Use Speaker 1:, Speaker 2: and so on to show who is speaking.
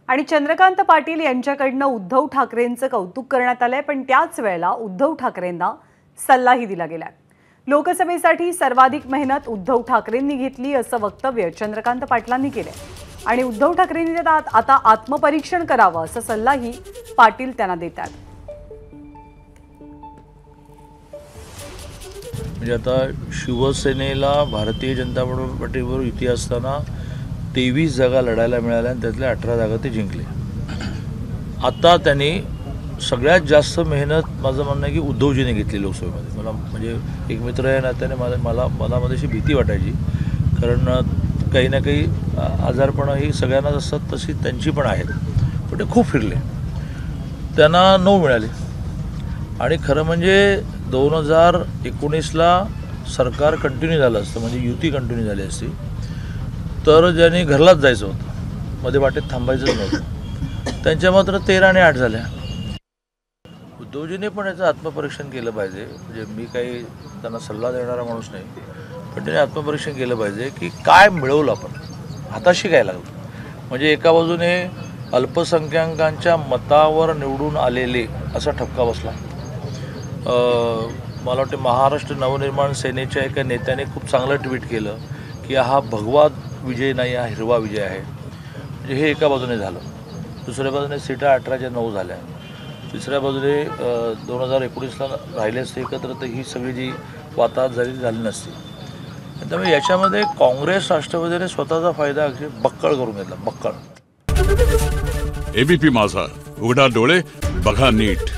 Speaker 1: आणि चंद्रकांत पाटील यांच्याकडनं उद्धव ठाकरेंचं कौतुक करण्यात आलंय, पण त्याच वेळेला उद्धव ठाकरेंना सल्लाही दिला गेलाय। लोकसभेसाठी सर्वाधिक मेहनत उद्धव ठाकरेंनी घेतली असं वक्तव्य चंद्रकांत पाटलांनी केलंय आणि उद्धव ठाकरेंनी आता आत्मपरीक्षण करावं असा सल्लाही पाटील त्यांना देतात।
Speaker 2: म्हणजे आता शिवसेनेला भारतीय जनता पार्टीबरोबर युती असताना 23 जागा लढायला मिळाल्या आणि त्यातल्या 18 जागा ते जिंकले। आता त्यांनी सगळ्यात जास्त मेहनत माझं म्हणणं आहे की उद्धवजीने घेतली लोकसभेमध्ये। मला म्हणजे एक मित्र आहे ना, त्याने मनामध्ये अशी भीती वाटायची, कारण काही ना काही आजारपणं ही सगळ्यांनाच असतात, तशी त्यांची पण आहेत। पण ते खूप फिरले, त्यांना 9 मिळाले। आणि खरं म्हणजे 2019ला सरकार कंटिन्यू झालं असतं, म्हणजे युती कंटिन्यू झाली असती, तर ज्यांनी घरलाच जायचं होतं, मध्ये वाटेत थांबायचंच नव्हतं, त्यांच्या मात्र 13 आणि 8 झाल्या। उद्धवजीने पण याचं आत्मपरीक्षण केलं पाहिजे। म्हणजे मी काही त्यांना सल्ला देणारा माणूस नाही, पण त्याने आत्मपरीक्षण केलं पाहिजे की काय मिळवलं आपण, हाताशी काय लागलं। म्हणजे एका बाजूने अल्पसंख्याकांच्या मतावर निवडून आलेले असा ठपका बसला। मला वाटतं महाराष्ट्र नवनिर्माण सेनेच्या एका नेत्याने खूप चांगलं ट्विट केलं की हा भगवा विजय नाही, हा हिरवा विजय आहे। म्हणजे हे एका बाजूने झालं। दुसऱ्या बाजूने सीटा 18च्या 9 झाल्या। तिसऱ्या बाजूने 2019ला राहिले असते एकत्र तर ही सगळी जी वाताहत झाली नसती। त्यामुळे याच्यामध्ये काँग्रेस राष्ट्रवादीने स्वतःचा फायदा अगदी बक्कळ करून घेतला, बक्कळ।
Speaker 3: एबीपी माझा, उघडा डोळे बघा नीट।